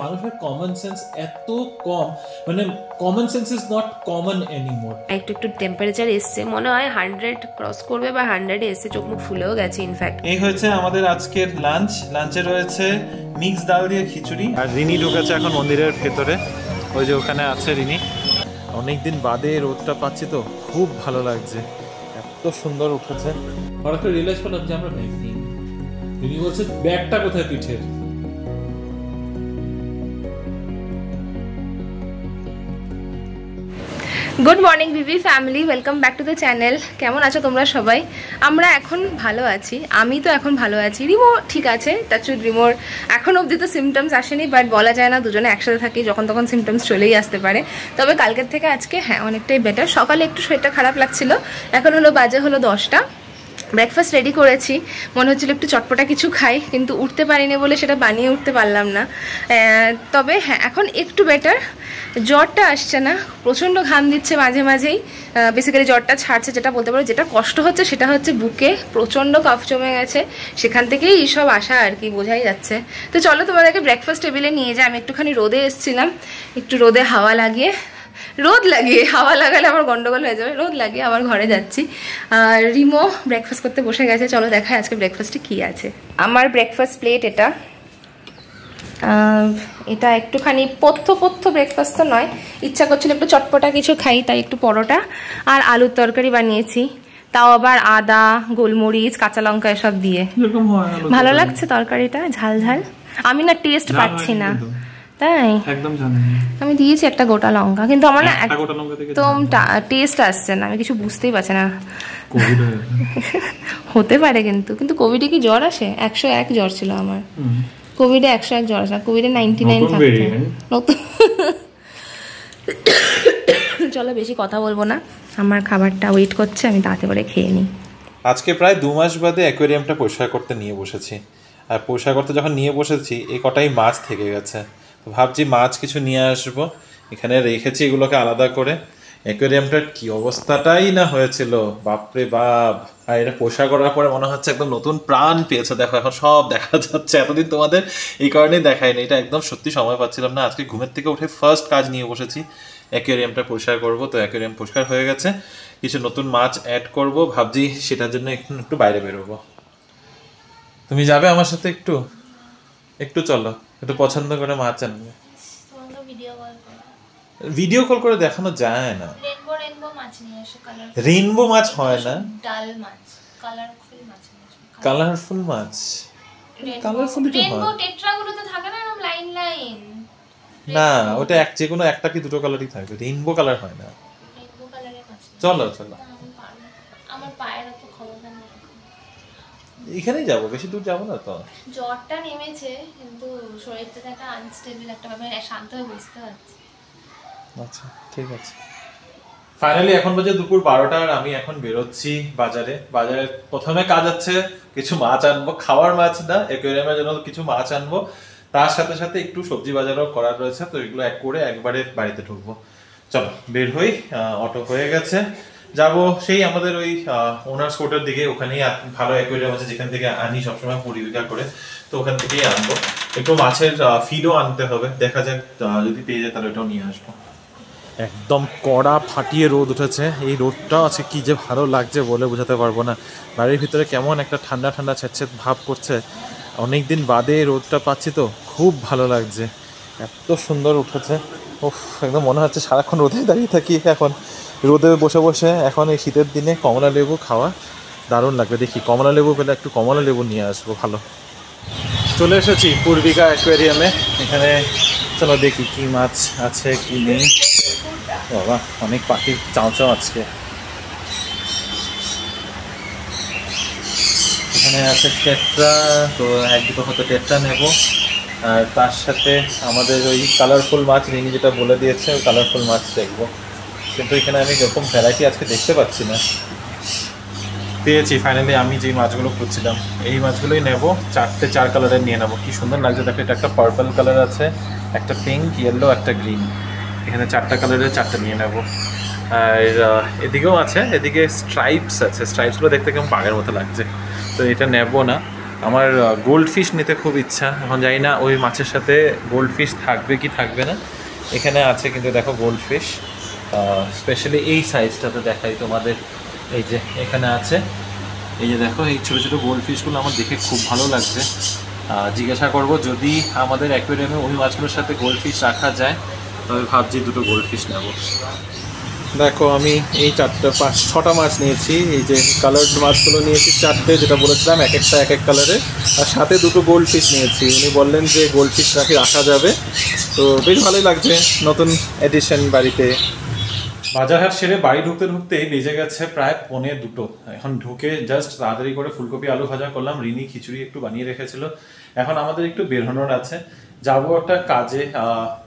মানুষের common sense এত কম, মানে common sense is not common anymore. একটু একটু টেম্পারেচার এসছে, মনে হয় 100 ক্রস করবে বা 100 এসছে, চোখ মুখ ফুলেও গেছে ইনফ্যাক্ট। এই হয়েছে আমাদের আজকের লাঞ্চ। লাঞ্চে রয়েছে মিক্স ডাল দিয়ে খিচুড়ি, আর রিনি ঢুকেছে এখন মন্দিরের ভেতরে। ওই যে ওখানে আছে রিনি। অনেকদিন বাদে রোদটা পাচ্ছি তো খুব ভালো লাগছে, এত সুন্দর উঠেছে। হঠাৎ করে রিয়েলাইজ করলাম যে আমরা ব্যাগ নিই। রিনি বলছে ব্যাগটা কোথায় পিঠের। গুড মর্নিং ভিভি family, welcome back to the channel. কেমন আছো তোমরা সবাই? আমরা এখন ভালো আছি, আমি তো এখন ভালো আছি, রিমো ঠিক আছে। টাচুড রিমোর এখন অবধি তো সিমটমস আসেনি, বাট বলা যায় না, দুজনে একসাথে থাকি, যখন তখন সিমটমস চলেই আসতে পারে। তবে কালকের থেকে আজকে হ্যাঁ অনেকটাই বেটার। সকালে একটু শরীরটা খারাপ লাগছিল, এখন বাজে হলো 10টা। ব্রেকফাস্ট রেডি করেছি, মনে হচ্ছিল একটু চটপটা কিছু খাই, কিন্তু উঠতে পারিনি বলে সেটা বানিয়ে উঠতে পারলাম না। তবে হ্যাঁ এখন একটু বেটার, জ্বরটা আসছে না, প্রচণ্ড ঘাম দিচ্ছে মাঝে মাঝেই, বেসিক্যালি জ্বরটা ছাড়ছে। যেটা বলতে পারো যেটা কষ্ট হচ্ছে সেটা হচ্ছে বুকে প্রচণ্ড কফ জমে গেছে, সেখান থেকেই এইসব আসা আর কি, বোঝাই যাচ্ছে। তো চলো তোমাদেরকে ব্রেকফাস্ট টেবিলে নিয়ে যাই। আমি একটুখানি রোদে এসেছিলাম, একটু রোদে হাওয়া লাগিয়ে, রোদ লাগিয়ে, হাওয়া লাগালে আমার গন্ডগোল হয়ে যাবে, রোদ লাগিয়ে আবার ঘরে যাচ্ছি। আর রিমো ব্রেকফাস্ট করতে বসে গেছে, চলো দেখায় আজকে ব্রেকফাস্টে কী আছে। আমার ব্রেকফাস্ট প্লেট এটা, এটা একটুখানি পথ্য ব্রেকফাস্ট তো নয়, ইচ্ছা করছিল একটু চটপটা কিছু খাই, তাই একটু পরোটা আর আলুর তরকারি বানিয়েছি, তাও আবার আদা, গোলমরিচ, কাঁচা লঙ্কা এসব দিয়ে। ভালো লাগছে তরকারিটা, ঝাল ঝাল। আমি না টেস্ট পাচ্ছি না, তাই একদম আমি দিয়েছি একটা গোটা লঙ্কা, কিন্তু আমার না একদম টেস্ট আসছে না, আমি কিছু বুঝতেই পারছি না। হতে পারে, কিন্তু কিন্তু কোভিডে কি জ্বর আসে? 101 জ্বর ছিল আমার, কোভিডে 101 জ্বর আসে, কোভিডে 99 থাকতো নতুন। চলো বেশি কথা বলবো না, আমার খাবারটা ওয়েট করছে, আমি তাতে করে খেয়ে নিই। আজকে প্রায় 2 মাস বাদে অ্যাকোয়ারিয়ামটা পরিষ্কার করতে নিয়ে বসেছি, আর পরিষ্কার করতে যখন নিয়ে বসেছি এই কটাই মাছ থেকে গেছে। ভাবছি মাছ কিছু নিয়ে আসবো, এখানে রেখেছি এগুলোকে আলাদা করে। অ্যাকোয়ারিয়ামটার কি অবস্থাটাই না হয়েছিল, বাপরে বাপ! আর এটা পরিষ্কার করার পরে মনে হচ্ছে একদম নতুন প্রাণ পেয়েছে। দেখো এখন সব দেখা যাচ্ছে, এতদিন তোমাদের এই কারণেই দেখায়নি। এটা একদম সত্যি সময় পাচ্ছিলাম না, আজকে ঘুমের থেকে উঠে ফার্স্ট কাজ নিয়ে বসেছি, অ্যাকোয়ারিয়ামটা পরিষ্কার করবো। তো অ্যাকোয়ারিয়াম পরিষ্কার হয়ে গেছে, কিছু নতুন মাছ অ্যাড করব, ভাবছি সেটার জন্য একটু বাইরে বেরোবো। তুমি যাবে আমার সাথে? একটু একটু চলো, একটু পছন্দ করে মাছ আনবে। ভিডিও কল করে দেখানো যায় না, রেইনবো মাছ হয় না, কালারফুল মাছ, কালারফুল না, ওটা যে কোনো একটা কি দুটো কালারই থাকবে, রেইনবো কালার হয় না। চলো চলো, এখানেই যাবো, বেশি দূর যাবো না তো। জ্বরটা নেমেছে, কিন্তু শরীরটা একটা আনস্টেবল একটা ভাবে, শান্ত হয়ে বুঝতে পারছি। আচ্ছা ঠিক আছে। ফাইনালি এখন বাজে দুপুর 12টা, আর আমি এখন বেরোচ্ছি বাজারে। বাজারে প্রথমে কাজ আছে, কিছু মাছ আনবো, খাওয়ার মাছ না, অ্যাকোয়ারিয়ামের জন্য কিছু মাছ আনবো। তার সাথে সাথে একটু সবজি বাজারও করার রয়েছে, তো এগুলো এক করে একবারে বাড়িতে ঢুকবো। চলো বের হই, অটো হয়ে গেছে, যাব সেই আমাদের ওই ওনার্স কোর্টের দিকে। ওখানেই ভালো অ্যাকোয়ারিয়াম আছে, যেখান থেকে আনি সবসময় পরিষ্কার করে, তো ওখান থেকেই আনবো। একটু মাছের ফিডও আনতে হবে, দেখা যাক যদি পেয়ে যায় তাহলে ওটাও নিয়ে আসবো। একদম কড়া ফাটিয়ে রোদ উঠেছে, এই রোদটা আছে কি যে ভালো লাগছে বলে বোঝাতে পারবো না। বাড়ির ভিতরে কেমন একটা ঠান্ডা ঠান্ডা ছ্যাঁতছ্যাঁত ভাব করছে, অনেকদিন বাদে রোদটা পাচ্ছি তো খুব ভালো লাগছে, এত সুন্দর উঠেছে। ওফ, একদম মনে হচ্ছে সারাক্ষণ রোদে দাঁড়িয়ে থাকি। এখন রোদে বসে বসে এখন এই শীতের দিনে কমলা লেবু খাওয়া দারুণ লাগবে। দেখি কমলা লেবু পেলে একটু কমলা লেবু নিয়ে আসবো। ভালো, চলে এসেছি পূর্বিকা অ্যাকোয়ারিয়ামে। এখানে চলো দেখি কি মাছ আছে কি নেই। বাবা, অনেক পাখির চাও চাও আজকে। এখানে আছে টেট্রা, তো এক দুটো হয়তো টেট্রা নেব, আর তার সাথে আমাদের ওই কালারফুল মাছ রিনি যেটা বলে দিয়েছে ওই কালারফুল মাছ দেখবো। কিন্তু এখানে আমি এরকম ভ্যারাইটি আজকে দেখতে পাচ্ছি না। পেয়েছি ফাইনালি, আমি যে মাছগুলো খুঁজছিলাম এই মাছগুলোই নেব। 4 কালারের নিয়ে নেবো। কি সুন্দর লাগছে দেখো, এটা একটা পার্পল কালার আছে, একটা পিঙ্ক, ইয়েলো, একটা গ্রিন। এখানে 4টা কালারের 4টা নিয়ে নেব। আর এদিকেও আছে, এদিকে স্ট্রাইপস আছে, স্ট্রাইপসগুলো দেখতে কেমন বাঘের মতো লাগছে, তো এটা নেব না। আমার গোল্ড ফিশ নিতে খুব ইচ্ছা। এখন জানি না ওই মাছের সাথে গোল্ড ফিশ থাকবে কি থাকবে না। এখানে আছে কিন্তু দেখো গোল্ড ফিশ, স্পেশালি এই সাইজটাতে দেখাই তোমাদের। এই যে এখানে আছে, এই যে দেখো এই ছোটো ছোটো গোল্ড ফিশগুলো আমার দেখে খুব ভালো লাগছে। জিজ্ঞাসা করব যদি আমাদের অ্যাকোয়ারিয়ামে ওই মাছগুলোর সাথে গোল্ড ফিশ রাখা যায় তবে ভাবছি দুটো গোল্ড ফিশ নেব। দেখো আমি এই 4-6টা মাছ নিয়েছি, এই যে কালার্ড মাছগুলো নিয়েছি 4টে, যেটা বলেছিলাম এক একটা এক এক কালারের, আর সাথে দুটো গোল্ড ফিশ নিয়েছি। উনি বললেন যে গোল্ড ফিশ রাখা যাবে, তো বেশ ভালোই লাগছে নতুন এডিশন বাড়িতে। বাজার হাট সেরে বাড়ি ঢুকতে ঢুকতেই বেজে গেছে প্রায় 1:45। এখন ঢুকে জাস্ট তাড়াতাড়ি করে ফুলকপি আলু ভাজা করলাম, রিনি খিচুড়ি একটু বানিয়ে রেখেছিল। এখন আমাদের একটু বেরোনোর আছে, যাবো একটা কাজে,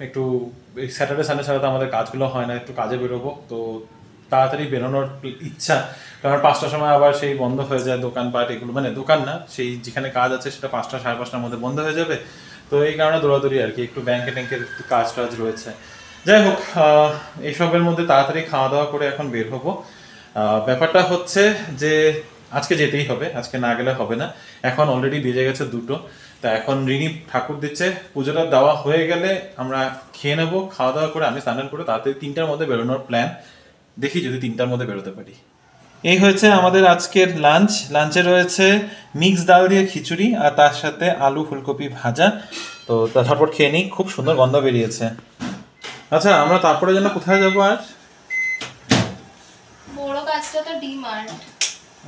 একটু স্যাটারডে সানডে ছাড়া তো আমাদের কাজগুলো হয় না, একটু কাজে বেরোবো। তো তাড়াতাড়ি বেরোনোর ইচ্ছা, কারণ 5টার সময় আবার সেই বন্ধ হয়ে যায় দোকানপাট এগুলো, মানে দোকান না, সেই যেখানে কাজ আছে সেটা 5টা 5:30টার মধ্যে বন্ধ হয়ে যাবে। তো এই কারণে দৌড়াদৌড়ি আর কি, একটু ব্যাংকে ট্যাঙ্কের একটু কাজ টাজ রয়েছে। যাই হোক, এইসবের মধ্যে তাড়াতাড়ি খাওয়া দাওয়া করে এখন বের হবো। ব্যাপারটা হচ্ছে যে আজকে যেতেই হবে, আজকে না গেলে হবে না। এখন অলরেডি বেজে গেছে 2টো, তা এখন রিনি ঠাকুর দিচ্ছে, পুজোটা দেওয়া হয়ে গেলে আমরা খেয়ে নেবো। খাওয়া দাওয়া করে আমি স্নান করে তাড়াতাড়ি 3টার মধ্যে বেরোনোর প্ল্যান, দেখি যদি 3টার মধ্যে বেরোতে পারি। এই হয়েছে আমাদের আজকের লাঞ্চ। লাঞ্চে রয়েছে মিক্স ডাল দিয়ে খিচুড়ি আর তার সাথে আলু ফুলকপি ভাজা। তো তারপর খেয়ে নিই, খুব সুন্দর গন্ধ বেরিয়েছে। আচ্ছা, আমরা তারপরে যেন কোথায় যাবো? আর বড় কাজটা তো ডিমার্ট।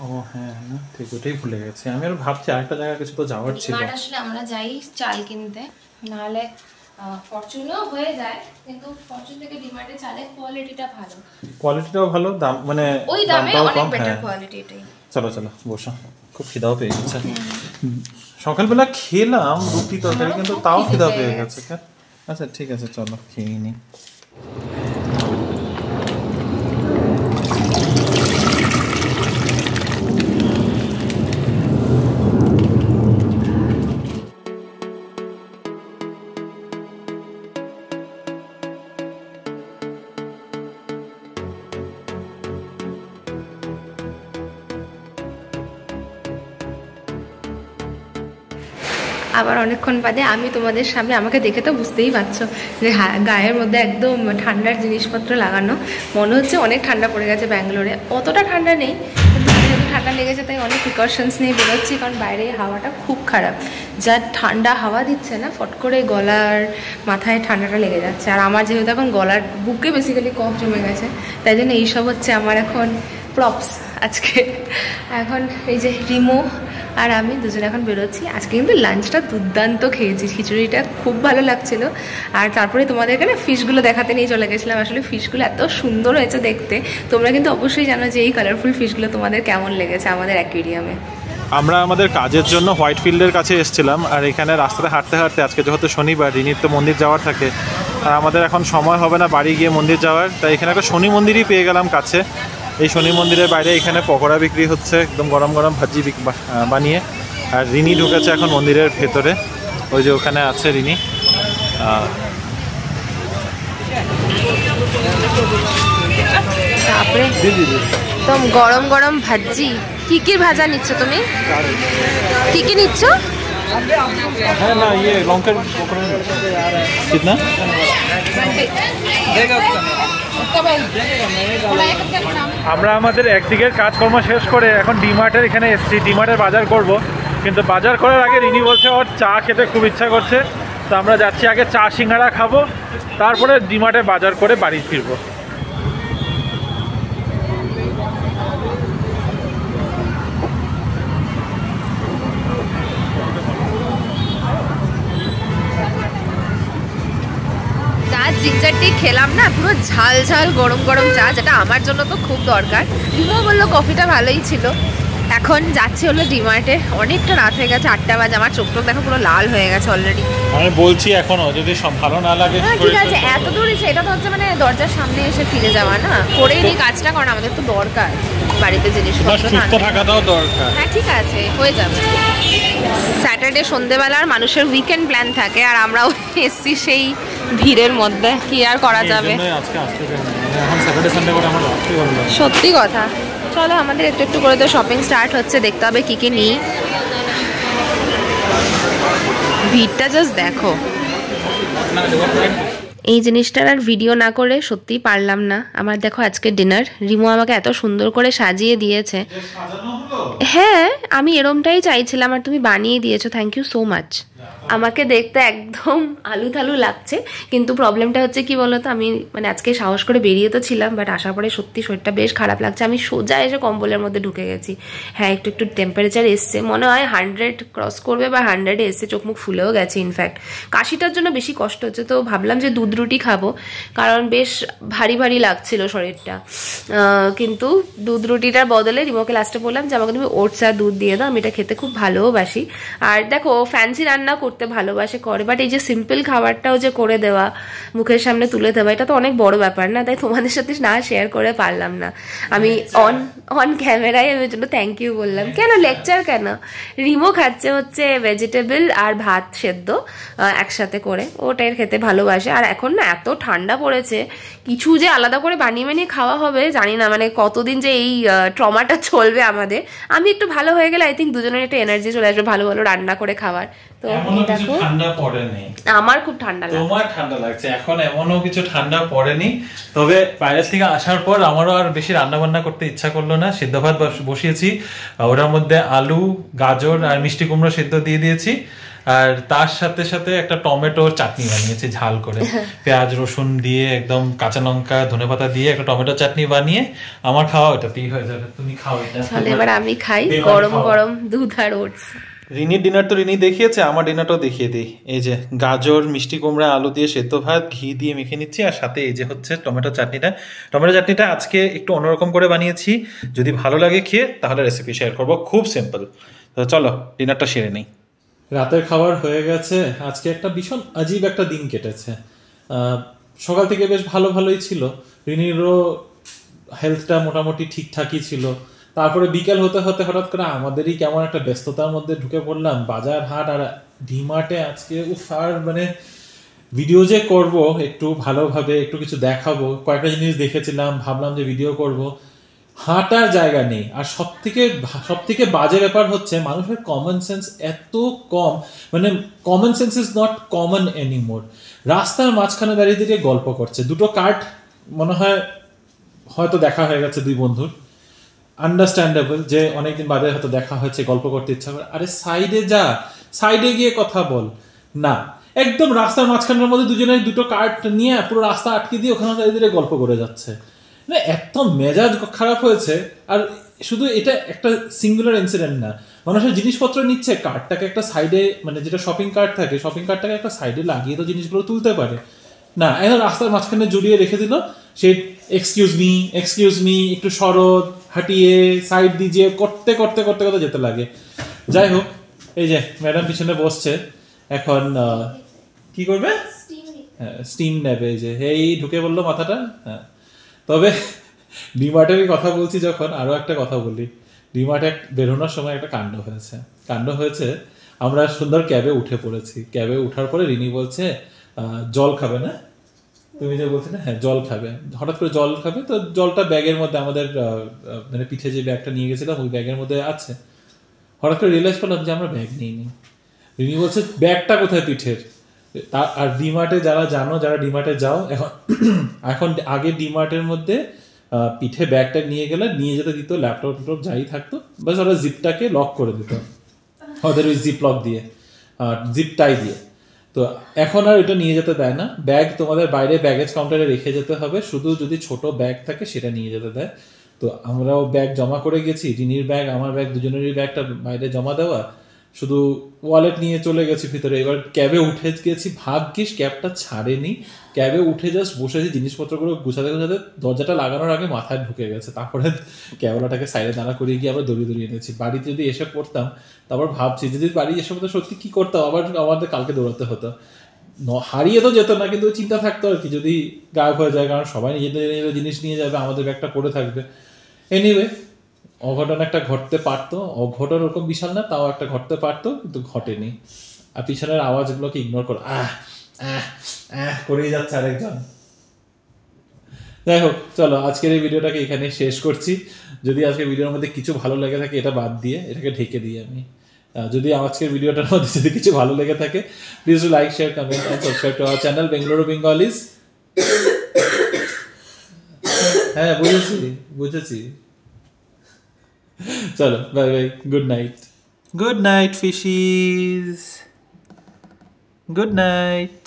ও হ্যাঁ, ঠিক, ওটাই ভুলে গেছি আমি। আর ভাবছি আরেকটা জায়গা কিছু তো যাওয়ার ছিল। ডিমার্ট আসলে আমরা যাই চাল কিনতে, নাহলে ফরচুনও হয়ে যায়, কিন্তু ফরচুন থেকে ডিমার্টে চালের কোয়ালিটিটা ভালো, কোয়ালিটিটাও ভালো, দাম মানে ওই দামে অনেক বেটার কোয়ালিটি। এটাই। চলো চলো বসো, খুব খিদাও পেয়ে গেছে। সকালবেলা খেলাম রুটি তরকারি, কিন্তু তাও খিদা পেয়ে গেছে। আচ্ছা ঠিক আছে, চলো খেয়ে নিই। আবার অনেকক্ষণ বাদে আমি তোমাদের সামনে, আমাকে দেখে তো বুঝতেই পারছো যে গায়ের মধ্যে একদম ঠান্ডার জিনিসপত্র লাগানো। মনে হচ্ছে অনেক ঠান্ডা পড়ে গেছে ব্যাঙ্গালোরে, অতটা ঠান্ডা নেই, কিন্তু যেহেতু ঠান্ডা লেগেছে তাই অনেক প্রিকশনস নিয়ে বেরোচ্ছি, কারণ বাইরে হাওয়াটা খুব খারাপ। যা ঠান্ডা হাওয়া দিচ্ছে না, ফট করে গলার মাথায় ঠান্ডাটা লেগে যাচ্ছে। আর আমার যেহেতু এখন গলার বুকে বেসিক্যালি কফ জমে গেছে, তাই জন্য এইসব হচ্ছে আমার এখন প্রপস আজকে। এখন এই যে রিমো আর আমি দুজনে এখন বেরোচ্ছি। আজকে কিন্তু লাঞ্চটা দুর্দান্ত খেয়েছি, খিচুড়িটা খুব ভালো লাগছিল। আর তারপরে তোমাদেরকে না ফিশগুলো দেখাতে নিয়ে চলে গেছিলাম। আসলে ফিশগুলো এত সুন্দর হয়েছে দেখতে, তোমরা কিন্তু অবশ্যই জানো যে এই কালারফুল ফিশগুলো তোমাদের কেমন লেগেছে আমাদের অ্যাকুয়ারিয়ামে। আমরা আমাদের কাজের জন্য হোয়াইট ফিল্ডের কাছে এসেছিলাম, আর এখানে রাস্তাতে হাঁটতে হাঁটতে, আজকে যেহেতু শনিবার, রিনির তো মন্দির যাওয়ার থাকে, আর আমাদের এখন সময় হবে না বাড়ি গিয়ে মন্দির যাওয়ার, তাই এখানে একটা শনি মন্দিরই পেয়ে গেলাম কাছে। এই শনি মন্দিরের বাইরে এখানে পকোড়া বিক্রি হচ্ছে, একদম গরম গরম ভাজি বানিয়ে। আর রিনি ঢুকেছে এখন মন্দিরের ভেতরে, ওই যে ওখানে আছে রিনি। তারপরে একদম গরম গরম ভাজি। কি কি ভাজা নিচ্ছ তুমি? কি কি নিচ্ছ? হ্যাঁ না, ইয়ে লঙ্কার পকোড়া কিতনা? আমরা আমাদের একদিকের কাজকর্ম শেষ করে এখন ডিমার্টের এখানে এসেছি, ডিমার্টের বাজার করব। কিন্তু বাজার করার আগে রিনি বলছে ওর চা খেতে খুব ইচ্ছা করছে, তো আমরা যাচ্ছি আগে চা সিঙ্গাড়া খাবো, তারপরে ডিমার্টে বাজার করে বাড়ি ফিরবো। জিঞ্জার টি খেলাম না, পুরো ঝাল ঝাল গরম গরম চা, যেটা আমার জন্য তো খুব দরকার। রিমো বললো কফিটা ভালোই ছিল। এখন যাচ্ছি হলো ডিমার্টে, অনেকটা রাত হয়ে গেছে, 8টা বাজে। আমার চোখ টোক দেখো পুরো লাল হয়ে গেছে অলরেডি। আমি বলছি এখনো যদি ভালো না লাগে ঠিক আছে, এত দূর এসে, এটা তো হচ্ছে মানে দরজার সামনে এসে ফিরে যাওয়া না, করেই নি কাজটা, কারণ আমাদের তো দরকার বাড়িতে জিনিসপত্র থাকাটাও দরকার। হ্যাঁ ঠিক আছে, হয়ে যাবে। স্যাটারডে সন্ধ্যেবেলার মানুষের উইকেন্ড প্ল্যান থাকে, আর আমরাও এসছি সেই ভিড়ের মধ্যে, কি আর করা যাবে। সত্যি কথা। চলো আমাদের একটু একটু করে তো শপিং স্টার্ট হচ্ছে, দেখতে হবে কি কি নিই। ভিড়টা জাস্ট দেখো। এই জিনিসটার আর ভিডিও না করে সত্যিই পারলাম না। আমার দেখো আজকে ডিনার, রিমো আমাকে এত সুন্দর করে সাজিয়ে দিয়েছে। হ্যাঁ, আমি এরমটাই চাইছিলাম আর তুমি বানিয়ে দিয়েছো, থ্যাংক ইউ সো মাচ। আমাকে দেখতে একদম আলু থালু লাগছে, কিন্তু প্রবলেমটা হচ্ছে কি বলতো, আমি মানে আজকে সাহস করে বেরিয়ে তো ছিলাম, বাট আসার পরে সত্যি শরীরটা বেশ খারাপ লাগছে। আমি সোজা এসে কম্বলের মধ্যে ঢুকে গেছি। হ্যাঁ, একটু একটু টেম্পারেচার এসছে, মনে হয় 100 ক্রস করবে বা 100-এ এসছে, চোখ মুখ ফুলেও গেছে। ইনফ্যাক্ট কাশিটার জন্য বেশি কষ্ট হচ্ছে, তো ভাবলাম যে দুধ রুটি খাবো, কারণ বেশ ভারী ভারী লাগছিল শরীরটা। কিন্তু দুধ রুটিটার বদলে রিমোকে লাস্টে বললাম যে আমাকে তুমি ওটস আর দুধ দিয়ে দাও, আমি এটা খেতে খুব ভালোবাসি। আর দেখো ফ্যান্সি রান্না করতে ভালোবাসে করে, বাট এই যে সিম্পল খাবারটাও যে করে দেওয়া, মুখের সামনে তুলে দেওয়া, এটা তো অনেক বড় ব্যাপার না, তাই তোমাদের সাথে না শেয়ার করে পারলাম না। আমি অন ক্যামেরায় আমি জন্য থ্যাংক ইউ বললাম। কেন লেকচার কেন? রিমো খাচ্ছে হচ্ছে ভেজিটেবল আর ভাত সেদ্ধ একসাথে করে, ওটাই খেতে ভালোবাসে। আর এখন না এত ঠান্ডা পড়েছে, কিছু যে আলাদা করে বানিয়ে বানিয়ে খাওয়া হবে জানি না, মানে কতদিন যে এই ট্রমাটা চলবে আমাদের। আমি একটু ভালো হয়ে গেলে আই থিঙ্ক দুজনের একটা এনার্জি চলে আসবে ভালো ভালো রান্না করে খাওয়ার। তো দেখো ঠান্ডা পড়েনি, আমার খুব ঠান্ডা লাগছে, তোমার ঠান্ডা লাগছে, এখন এমনও কিছু ঠান্ডা পড়েনি। তবে বাইরে থেকে আসার পর আমারও আর বেশি রান্না বান্না করতে ইচ্ছা করলো না। সিদ্ধ ভাত বসিয়েছি, ওটার মধ্যে আলু, গাজর আর মিষ্টি কুমড়ো সিদ্ধ দিয়ে দিয়েছি, আর তার সাথে সাথে একটা টমেটোর চাটনি বানিয়েছি ঝাল করে, পেঁয়াজ রসুন দিয়ে একদম কাঁচা লঙ্কা ধনেপাতা দিয়ে একটা টমেটো চাটনি বানিয়ে আমার খাওয়া ওটাতেই হয়ে যাবে। তুমি খাও এটা, এবার আমি খাই গরম গরম দুধ আর ওটস। রিনির ডিনার তো রিনি দেখিয়েছে, আমার ডিনারটাও দেখিয়ে দিই। এই যে গাজর, মিষ্টি কুমড়া, আলু দিয়ে সেদ্ধ ভাত, ঘি দিয়ে মেখে নিচ্ছি, আর সাথে এই যে হচ্ছে টমেটো চাটনিটা। টমেটো চাটনিটা আজকে একটু অন্যরকম করে বানিয়েছি, যদি ভালো লাগে খেয়ে তাহলে রেসিপি শেয়ার করবো, খুব সিম্পল। তো চলো ডিনারটা সেরে নিই। রাতের খাবার হয়ে গেছে। আজকে একটা ভীষণ আজীব একটা দিন কেটেছে। সকাল থেকে বেশ ভালোই ছিল, রিনিরও হেলথটা মোটামুটি ঠিকঠাকই ছিল। তারপরে বিকেল হতে হতে হঠাৎ করে আমাদেরই কেমন একটা ব্যস্ততার মধ্যে ঢুকে পড়লাম, বাজার হাট আর ডিমার্টে। আজকে আর মানে ভিডিও যে করব একটু ভালোভাবে, একটু কিছু দেখাবো, কয়েকটা জিনিস দেখেছিলাম, ভাবলাম যে ভিডিও করব, হাঁটার জায়গা নেই। আর সব থেকে বাজে ব্যাপার হচ্ছে মানুষের কমন সেন্স এত কম, মানে common sense is not common anymore. রাস্তার মাঝখানে দাঁড়িয়ে দাঁড়িয়ে গল্প করছে, দুটো কার্ড মনে হয় হয়তো দেখা হয়ে গেছে দুই বন্ধুর, আন্ডারস্ট্যান্ডেবল যে অনেকদিন বাদে হয়তো দেখা হয়েছে, গল্প করতে ইচ্ছা করে। আরে সাইডে যা, সাইডে গিয়ে কথা বল না, একদম রাস্তার মাঝখানের মধ্যে দুজনের দুটো কার্ড নিয়ে পুরো রাস্তা আটকে দিয়ে ওখানে দাঁড়িয়ে দাঁড়িয়ে গল্প করে যাচ্ছে। মানে এত মেজাজ খারাপ হয়েছে। আর শুধু এটা একটা সিঙ্গুলার ইনসিডেন্ট না, মানুষের জিনিসপত্র নিচ্ছে, কার্ডটাকে একটা সাইডে, মানে যেটা শপিং কার্ট থাকে, শপিং কার্টটাকে একটা সাইডে লাগিয়ে তো জিনিসগুলো তুলতে পারে না, একদম রাস্তার মাঝখানে জড়িয়ে রেখে দিল। সে এক্সকিউজ মি একটু শরৎ হাঁটিয়ে সাইড দিয়ে করতে করতে করতে করতে যেতে লাগে। যাই হোক, এই যে ম্যাডাম পিছনে বসছে, এখন কি করবে? স্টিম নেবে। এই যে এই ঢুকে বললো মাথাটা। হ্যাঁ, তবে ডিমার্টের কথা বলছি যখন, আরো একটা কথা বলি। ডিমার্টে বেরোনোর সময় একটা কাণ্ড হয়েছে। আমরা সুন্দর ক্যাবে উঠে পড়েছি, ক্যাবে উঠার পরে রিনি বলছে জল খাবে না, তুমি যে বলছিলে হ্যাঁ জল খাবে, হঠাৎ করে জল খাবে। তো জলটা ব্যাগের মধ্যে, আমাদের মানে পিঠে যে ব্যাগটা নিয়ে গেছিলাম ওই ব্যাগের মধ্যে আছে। হঠাৎ করে রিয়েলাইজ করলাম যে আমরা ব্যাগ নিইনি। রিনি বলছে ব্যাগটা কোথায় পিঠের? আর ডিমার্টে যারা জানো, যারা ডিমার্টে যাও, এখন আগে ডিমার্টের মধ্যে পিঠে ব্যাগটা নিয়ে গেলে নিয়ে যেতে দিত, ল্যাপটপ যাই থাকতো, বাস ওরা জিপটাকে লক করে দিত ওদের ওই জিপ লক দিয়ে, জিপ টাই দিয়ে। তো এখন আর এটা নিয়ে যেতে দেয় না, ব্যাগ তোমাদের বাইরে ব্যাগেজ কাউন্টারে রেখে যেতে হবে, শুধু যদি ছোট ব্যাগ থাকে সেটা নিয়ে যেতে দেয়। তো আমরাও ব্যাগ জমা করে গেছি, রিনির ব্যাগ আমার ব্যাগ দুজনেরই ব্যাগটা বাইরে জমা দেওয়া, শুধু ওয়ালেট নিয়ে চলে গেছি ভিতরে। এবার ক্যাবে উঠে গেছি, ভাগ্যিস ক্যাবটা ছাড়েনি, ক্যাবে উঠে জাস্ট বসেছি, জিনিসপত্রগুলো গুছাতে গুছাতে দরজাটা লাগানোর আগে মাথায় ঢুকে গেছে। তারপরে ক্যাবলাটাকে সাইডে দাঁড়া করিয়ে গিয়ে আবার দৌড়িয়ে এনেছি। বাড়িতে যদি এসে পড়তাম, তারপর ভাবছি যদি বাড়ি এসে পড়তো সত্যি কি করতাম, আবার আমাদের কালকে দৌড়াতে হতো। হারিয়ে তো যেত না, কিন্তু চিন্তা থাকতো আর কি, যদি গায়েব হয়ে যায়, কারণ সবাই নিজেদের জিনিস নিয়ে যাবে, আমাদের ব্যাগটা পড়ে থাকবে। এনিওয়ে, অঘটন একটা ঘটতে পারতো, অঘটন ওরকম বিশাল না, তাও একটা ঘটতে পারতো, কিন্তু ঘটেনি। আর পিছনের আওয়াজগুলোকে ইগনোর করো, করেই যাচ্ছে আরেকজন। যাই হোক, চলো আজকের এই ভিডিওটাকে এখানে শেষ করছি। যদি আজকে ভিডিওর মধ্যে কিছু ভালো লেগে থাকে, এটা বাদ দিয়ে এটাকে ঢেকে দিই আমি। যদি আজকের ভিডিওটার মধ্যে যদি কিছু ভালো লেগে থাকে please do like share comment and subscribe to our channel Bengaluru Bengalis. হ্যাঁ বুঝেছি। চলো bye bye, good night fishies, good night.